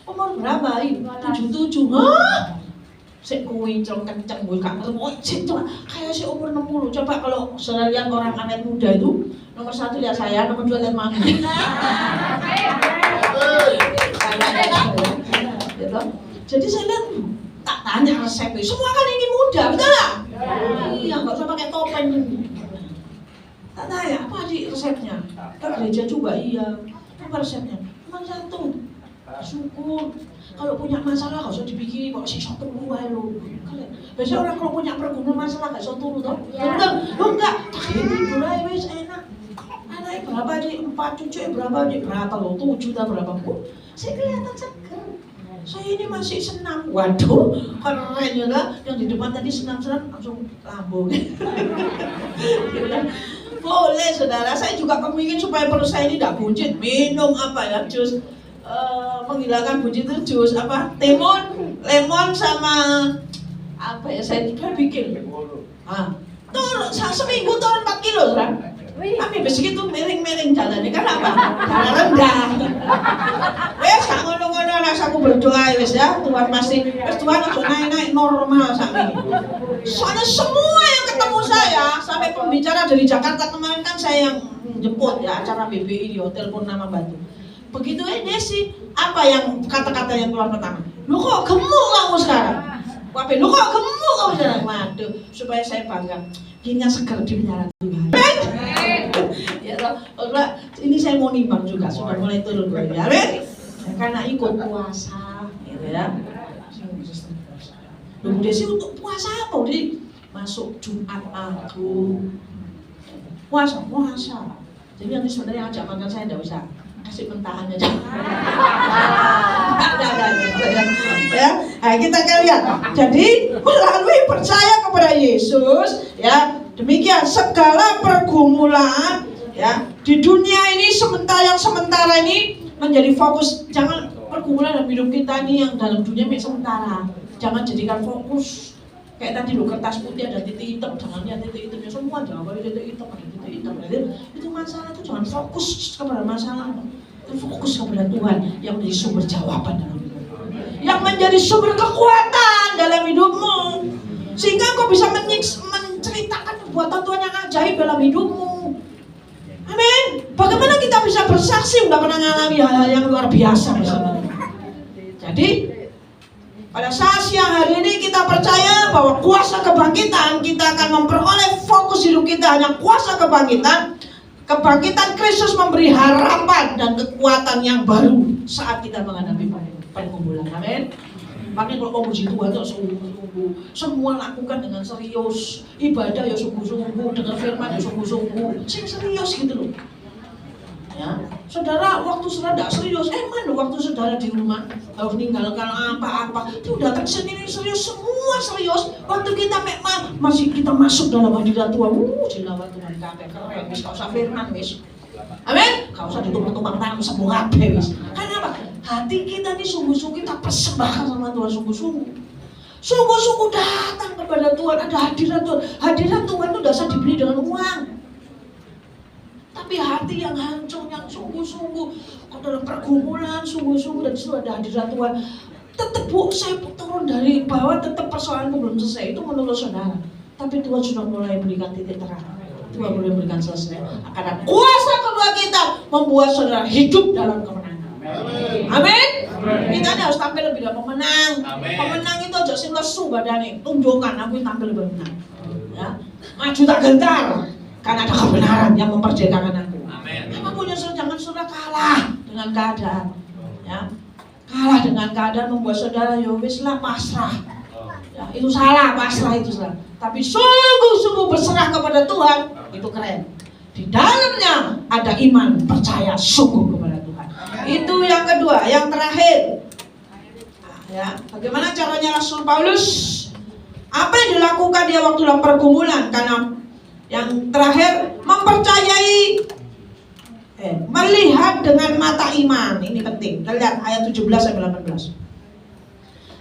umur berapa ini? 77. Hah? Saya kuincong kenceng gue gak ngerti. Kayak saya umur 60. Coba kalau saudara lihat orang awet muda itu, nomor 1 lihat saya, nomor 2 lihat Mami. Gitu. Jadi saya lihat tak tanya resepnya. Semua kan ini muda, betul nggak? Iya, nggak usah pakai topeng. Tak tanya apa sih resepnya? Ke gereja juga iya. Apa resepnya? Cuma satu. Syukur. Kalau punya masalah nggak usah dipikirin, kok sih satu buah lo. Biasanya orang kalau punya pergumulan masalah nggak usah turun toh? Betul? Lo enggak? Tidur aja wes enak. Anaknya berapa nih? 4 cucu berapa nih? Berapa lo? 7 atau berapa pun? Saya kelihatan seger. Saya ini masih senang. Waduh, keren juga. Yang di depan tadi senang-senang langsung lambung. Boleh saudara, saya juga kepingin supaya perut saya ini tidak buncit. Minum apa ya, jus menghilangkan buncit itu jus apa? Timun, lemon sama apa ya? Saya bikin. Turun seminggu turun 4 kilo, saudara. Tapi begitu miring-miring jalannya kan apa? Jalan rendah. Wes gak ngono-ngono rasaku berdoa wes ya. Tuhan masih wes Tuhan untuk naik-naik normal sampai ini. Soalnya semua yang ketemu saya sampai pembicara dari Jakarta kemarin kan saya yang jemput ya acara BBI di Hotel Purnama Batu. Begitu ini sih apa yang kata-kata yang keluar pertama? Lu kok gemuk kamu sekarang? Wape, lu kok gemuk kamu sekarang? Waduh, supaya saya bangga. Ingat seger di penjara Tuhan. Ya toh, ini saya mau nimbang juga sudah mulai turun ya, karena ikut puasa, gitu ya. Lu Desi untuk puasa apa? Di masuk Jumat Agung, puasa. Jadi nanti sebenarnya ajak makan saya tidak usah, kasih mentahan aja. Ya, nah, kita akan lihat. Jadi melalui percaya kepada Yesus, ya demikian segala pergumulan. Ya, di dunia ini sementara ini menjadi fokus. Jangan pergumulan dalam hidup kita ini yang dalam dunia ini sementara. Jangan jadikan fokus kayak tadi lo kertas putih ada titik hitam, jangan lihat titik hitamnya semua, jangan ada titik hitam ada titik hitam. Itu masalah itu jangan fokus kepada masalah, fokus kepada Tuhan yang menjadi sumber jawaban dalam hidupmu, yang menjadi sumber kekuatan dalam hidupmu, sehingga kau bisa menceritakan perbuatan Tuhan yang ajaib dalam hidupmu. Amin. Bagaimana kita bisa bersaksi udah pernah mengalami hal-hal yang luar biasa bersama. Jadi pada saat siang hari ini kita percaya bahwa kuasa kebangkitan kita akan memperoleh fokus hidup kita hanya kuasa kebangkitan. Kebangkitan Kristus memberi harapan dan kekuatan yang baru saat kita menghadapi pergumulan. Amin. Makanya kalau mau puji Tuhan itu sungguh-sungguh, semua lakukan dengan serius, ibadah ya sungguh-sungguh, dengar firman ya sungguh-sungguh, serius gitu loh. Ya, saudara waktu saudara tidak serius, mana waktu saudara di rumah harus meninggalkan apa-apa, itu datang sini serius, semua serius. Waktu kita masih kita masuk dalam hadirat Tuhan, dilawat Tuhan kabeh keren, wis gak usah firman wis. Amin. Gak usah ditumpang-tumpang tangan semua kabeh wis. Kenapa? Hati kita ini sungguh-sungguh kita persembahkan sama Tuhan sungguh-sungguh. Sungguh-sungguh datang kepada Tuhan, ada hadirat Tuhan. Hadirat Tuhan itu tidak bisa dibeli dengan uang. Tapi hati yang hancur, yang sungguh-sungguh, kalau dalam pergumulan, sungguh-sungguh dan disitu ada hadirat Tuhan. Tetap bu, saya turun dari bawah, tetap persoalanku belum selesai. Itu menurut saudara. Tapi Tuhan sudah mulai berikan titik terang. Tuhan mulai berikan selesai. Karena kuasa kedua kita membuat saudara hidup dalam kemenangan. Amin. Kita ini harus tampil lebih dari pemenang. Pemenang itu aja sing lesu badane, tunjukkan aku tampil lebih menang. Ya. Maju tak gentar. Karena ada kebenaran yang memperdayakan aku. Apapun yang jangan saudara kalah dengan keadaan. Ya. Kalah dengan keadaan membuat saudara ya wis lah pasrah. Ya, itu salah, pasrah itu salah. Tapi sungguh-sungguh berserah kepada Tuhan, itu keren. Di dalamnya ada iman, percaya sungguh kepada Tuhan. Itu yang kedua, yang terakhir. Ya, bagaimana caranya Rasul Paulus? Apa yang dilakukan dia waktu dalam pergumulan? Karena yang terakhir mempercayai, melihat dengan mata iman. Ini penting. Kita lihat ayat 17-18.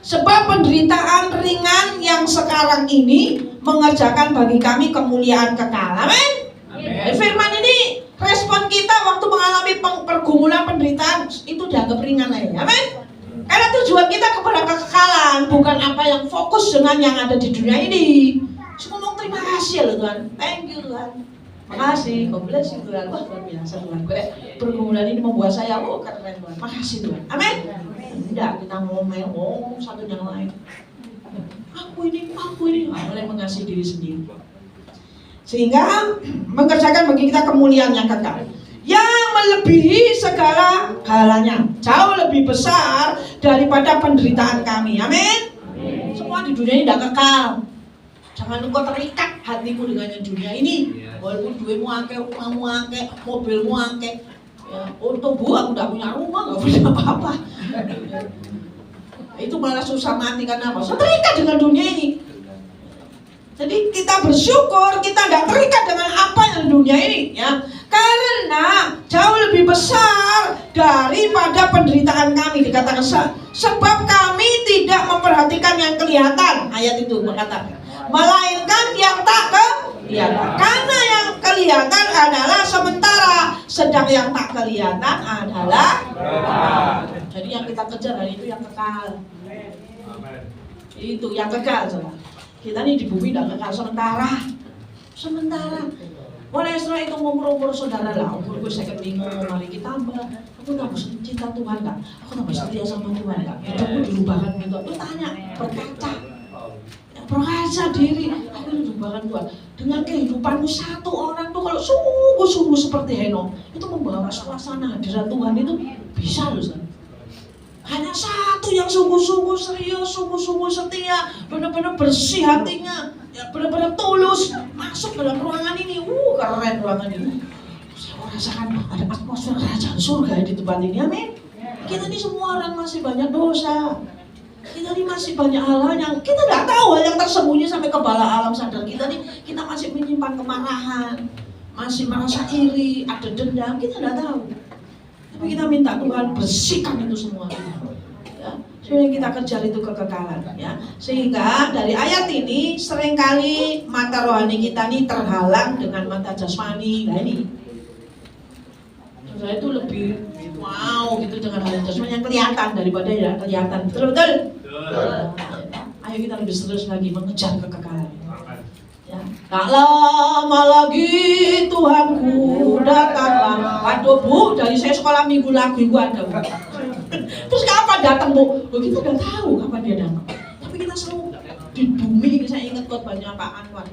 Sebab penderitaan ringan yang sekarang ini mengerjakan bagi kami kemuliaan kekal. Amin. Firman ini respon kita waktu mengalami pergumulan penderitaan itu dianggap ringan aja. Amin. Karena tujuan kita kepada kekekalan, bukan apa yang fokus dengan yang ada di dunia ini. Ngomong terima kasih loh Tuhan. Thank you Tuhan. Makasih, God bless you Tuhan. Wah luar biasa Tuhan. Pergumulan ini membuat saya keren Tuhan. Makasih Tuhan. Amin. Tidak, kita ngomong satu yang lain. Aku ini, mulai mengasihi diri sendiri. Sehingga mengerjakan bagi kita kemuliaan yang kekal, yang melebihi segala galanya, jauh lebih besar daripada penderitaan kami. Amin. Semua di dunia ini tidak kekal. Jangan engkau terikat hatimu dengan dunia ini. Walaupun duitmu akeh, rumahmu akeh, mobilmu akeh. Ya, untuk bu, aku tidak punya rumah, nggak punya apa-apa. Itu malah susah mati karena apa? So, terikat dengan dunia ini. Jadi kita bersyukur kita tidak terikat dengan apa yang dunia ini, ya. Karena jauh lebih besar daripada penderitaan kami, dikatakan sebab kami tidak memperhatikan yang kelihatan. Ayat itu mengatakan, melainkan yang tak kelihatan. Karena yang kelihatan adalah sementara, sedang yang tak kelihatan adalah kekal. Jadi yang kita kejar hari itu yang kekal. Itu yang kekal, saudara. Kita ini di bumi tidak kekal sementara. Oleh setelah itu umur saudara lah, umurku saya bingung, mari kita tambah. Aku tambah cinta Tuhan nggak? Aku tambah setia sama Tuhan nggak? Hidupku dirubahkan gitu. Lu tanya, berkaca diri, aku dirubahkan Tuhan. Dengan kehidupanmu satu orang tuh kalau sungguh-sungguh seperti Henok, itu membawa suasana hadirat Tuhan itu bisa loh. Hanya satu yang sungguh-sungguh serius, sungguh-sungguh setia, benar-benar bersih hatinya, ya benar-benar tulus masuk dalam ruangan ini. Keren ruangan ini. Saya merasakan ada atmosfer kerajaan surga di tempat ini. Amin. Kita ini semua orang masih banyak dosa. Kita ini masih banyak hal-hal yang kita tidak tahu, hal yang tersembunyi sampai ke bala alam sadar kita nih. Kita masih menyimpan kemarahan, masih merasa iri, ada dendam, kita tidak tahu. Tapi kita minta Tuhan bersihkan itu semua, ya, supaya kita kejar itu kekekalan, ya. Sehingga dari ayat ini seringkali mata rohani kita ini terhalang dengan mata jasmani. Nah ini, saya itu lebih wow gitu dengan hal jasmani yang kelihatan daripada yang kelihatan. Betul. Ayo kita lebih serius lagi mengejar kekekalan. Ya, tak lama lagi Tuhanku datanglah. Waduh Bu, dari saya sekolah minggu lagi gua ada Bu. Terus kapan datang Bu? Oh, kita udah tahu kapan dia datang. Tapi kita selalu di bumi, saya ingat khotbahnya Pak Anwar.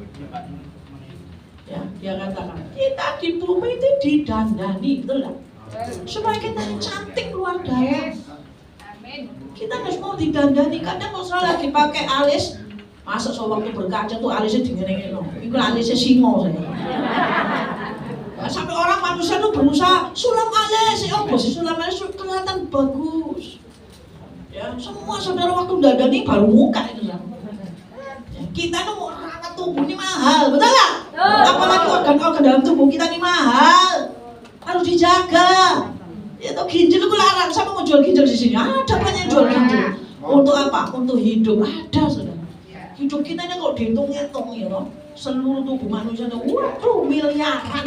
Ya, dia katakan kita di bumi itu didandani, betul lah. Supaya kita cantik luar daya. Kita harus mau didandani. Kadang kalau saya lagi pakai alis, masa waktu berkaca tuh alisnya dingin-dingin, itu alisnya singo saya. Ya, sampai orang manusia tuh berusaha sulam alis, ya bos, sulam alis kelihatan bagus. Ya, semua saudara waktu dandani baru muka itu lah. Ya, kita tuh rawat tubuh ini mahal, betul nggak? Apalagi organ-organ dalam tubuh kita ini mahal, harus dijaga. Ya tuh ginjal itu larang, siapa mau jual ginjal di sini? Ada banyak jual ginjal. Untuk apa? Untuk hidup ada saudara. Hidup kita ini kalau dihitung-hitung ya loh, seluruh tubuh manusia itu, waduh miliaran.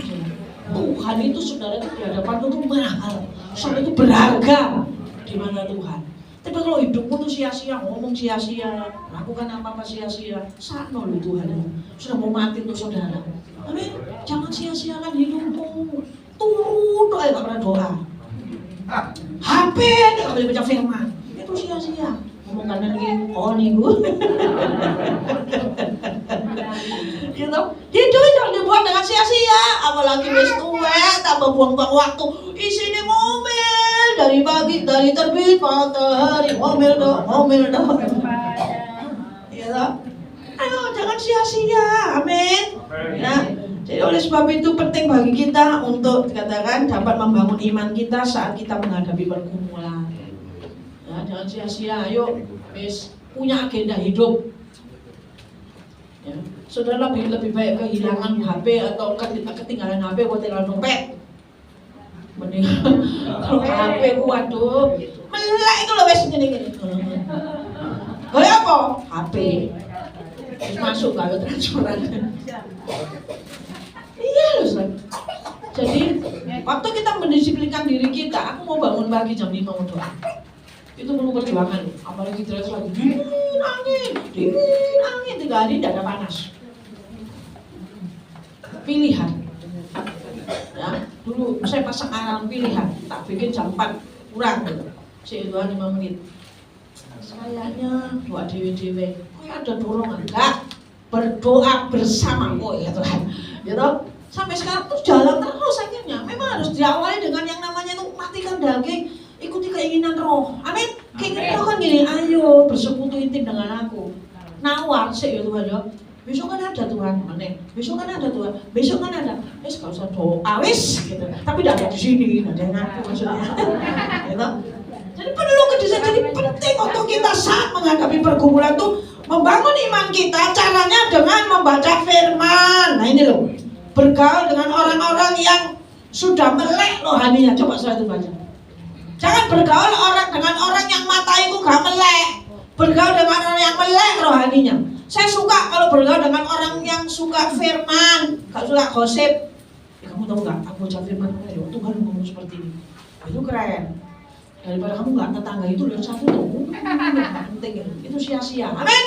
Tuhan itu saudara itu di hadapan itu mahal, saudara itu berharga di mana Tuhan. Tapi kalau hidupmu itu sia-sia, ngomong sia-sia, lakukan apa-apa sia-sia, sakno loh Tuhan sudah mau mati untuk saudara. Amin. Jangan sia-siakan hidupmu. Turun doa, gak pernah doa. HP gak boleh baca firman, itu sia-sia. Ngomong kanan gini, oh nih gue. Gitu. Hidupnya jangan dibuang dengan sia-sia, apalagi wis tuwek, tambah buang-buang waktu. Isinya mobil dari pagi, dari terbit matahari, mobil dong. Gitu. Ayo jangan sia-sia, amin. Ya. Jadi oleh sebab itu penting bagi kita untuk dikatakan dapat membangun iman kita saat kita menghadapi pergumulan. Ya, jangan sia-sia, ayo wis punya agenda hidup. Ya, saudara lebih baik kehilangan HP atau ketinggalan HP buat tinggal dompet. Mending kalau HP waduh, melek itu loh wis gini-gini. Boleh apa? HP. Terus masuk kalau transferan. Iya loh, Sob. Jadi waktu kita mendisiplinkan diri kita, aku mau bangun pagi jam 5 mau doa. Itu perlu perjuangan, apalagi terus lagi dingin angin 3 hari tidak ada panas. Pilihan. Ya, dulu saya pasang alarm pilihan, tak bikin jam 4 kurang gitu. Si doa 5 menit. Sayangnya doa dewe-dewe, kok ada dorongan? Enggak, berdoa bersama kok ya Tuhan. Gitu. Sampai sekarang tuh jalan terus akhirnya. Memang harus diawali dengan yang namanya itu matikan daging, ikuti keinginan roh. Amin. Keinginan roh kan gini, ayo bersekutu intim dengan aku. Nawar sih ya Tuhan ya. Besok kan ada Tuhan, aneh. Besok kan ada Tuhan, besok kan ada. Wis gak usah doa wis gitu. Tapi tidak ada di sini, ada yang ngaku maksudnya. Gitu. Jadi perlu kedisiplinan, jadi penting untuk kita saat menghadapi pergumulan tuh membangun iman kita. Caranya dengan membaca firman. Nah ini loh, bergaul dengan orang-orang yang sudah melek rohaninya. Coba saya itu baca. Jangan bergaul dengan orang yang mata itu gak melek. Bergaul dengan orang yang melek rohaninya. Saya suka kalau bergaul dengan orang yang suka firman, gak suka gosip. Ya, kamu tahu gak? Aku baca firman, ya, Tuhan ngomong seperti ini. Itu keren. Daripada kamu nggak tetangga itu lihat satu tuh, nggak penting itu sia-sia. Amin.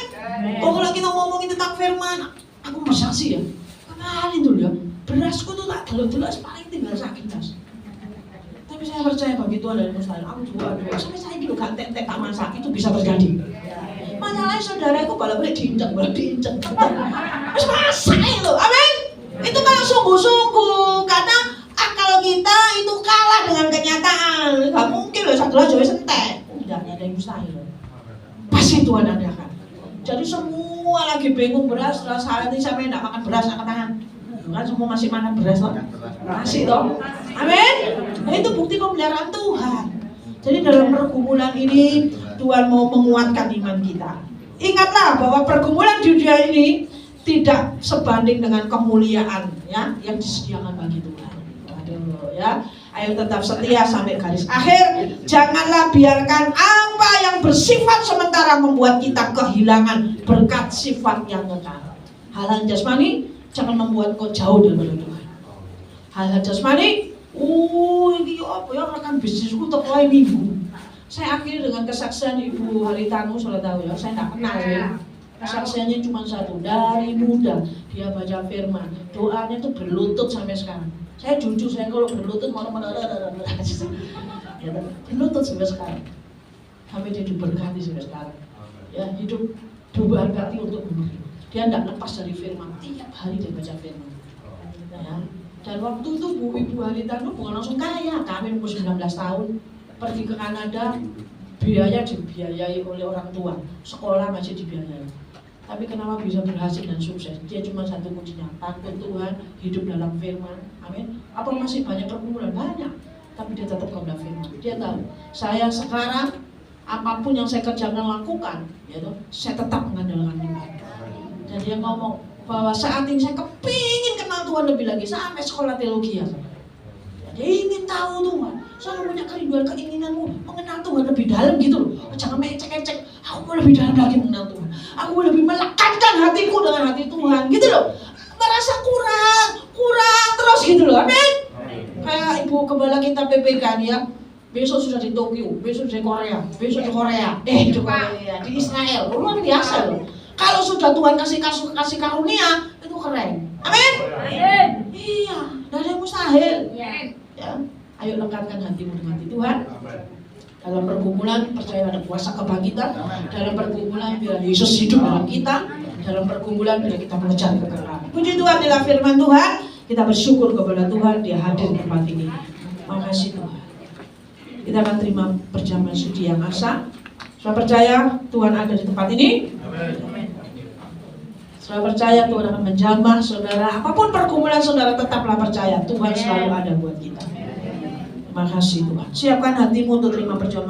Kalau kita ngomongin tentang firman, aku masasi ya. Kenalin dulu ya, berasku tuh tak jelas paling tinggal sakit tas. Tapi saya percaya bagi Tuhan dan Mustahil, aku doa sampai saya gitu gak tek tak masak itu bisa terjadi. Masalahnya saudaraku balik diinjak. Terus masak itu, amin. Itu kalau sungguh-sungguh karena akal kita itu kalah dengan kenyataan. Gak mungkin loh satu aja sentek. Tidak ada yang mustahil. Pasti Tuhan adakan. Jadi semua lagi bingung beras, saat ini sampai tidak makan beras angkat tangan. Kan semua masih makan beras loh. Masih toh. Amin. Nah, itu bukti pemeliharaan Tuhan. Jadi dalam pergumulan ini Tuhan mau menguatkan iman kita. Ingatlah bahwa pergumulan di dunia ini tidak sebanding dengan kemuliaan ya yang disediakan bagi Tuhan. Aduh ya. Ayo tetap setia sampai garis akhir. Janganlah biarkan apa yang bersifat sementara membuat kita kehilangan berkat sifat yang kekal. Hal-hal jasmani jangan membuat kau jauh dari Tuhan. Hal-hal jasmani, ini apa ya rekan bisnisku teko minggu. Saya akhiri dengan kesaksian Ibu Haritanu, sudah tahu ya, saya tidak kenal ya. Kesaksiannya cuma satu, dari muda dia baca firman, doanya tuh berlutut sampai sekarang. Saya jujur, saya kalau berlutut malah berlutut sampai sekarang, sampai dia diberkati sampai sekarang. Ya, hidup diberkati untuk memberi. Dia tidak lepas dari firman, tiap hari dia baca firman. Ya. Dan waktu itu Ibu Halita itu bukan langsung kaya, kami umur 19 tahun pergi ke Kanada, biaya dibiayai oleh orang tua, sekolah masih dibiayai. Tapi kenapa bisa berhasil dan sukses? Dia cuma satu kuncinya, takut Tuhan, hidup dalam firman. Amin. Apa masih banyak pergumulan? Banyak. Tapi dia tetap kepada firman. Dia tahu, saya sekarang apapun yang saya kerjakan lakukan, yaitu saya tetap mengandalkan Tuhan. Dan dia ngomong bahwa saat ini saya kepingin kenal Tuhan lebih lagi, sampai sekolah teologi ya. Dia ingin tahu Tuhan. Saya punya kerinduan, keinginanmu mengenal Tuhan lebih dalam gitu loh. Jangan mengecek-ecek. Aku mau lebih dalam lagi mengenal Tuhan. Aku mau lebih melekatkan hatiku dengan hati Tuhan gitu loh. Merasa kurang terus gitu loh. Amin. Kayak Ibu Gembala kita PPK nih ya. Besok sudah di Tokyo, besok di Korea, besok di Korea, di Korea, di Israel. Luar biasa loh. Kalau sudah Tuhan kasih karunia, itu keren. Amin. Iya, tidak ada yang mustahil. Ya. Ayo lekatkan hatimu dengan hati Tuhan. Dalam pergumulan percaya ada kuasa kebangkitan. Dalam pergumulan biar Yesus hidup dalam kita. Dalam pergumulan biar kita mengejar kekekalan. Puji Tuhan, adalah firman Tuhan. Kita bersyukur kepada Tuhan, Dia hadir di tempat ini. Makasih Tuhan. Kita akan terima perjamuan sudi yang asa. Saya percaya Tuhan ada di tempat ini. Saya percaya Tuhan akan menjamah saudara. Apapun pergumulan saudara, tetaplah percaya Tuhan selalu ada buat kita. Terima kasih Tuhan. Siapkan hatimu untuk terima perjamuan.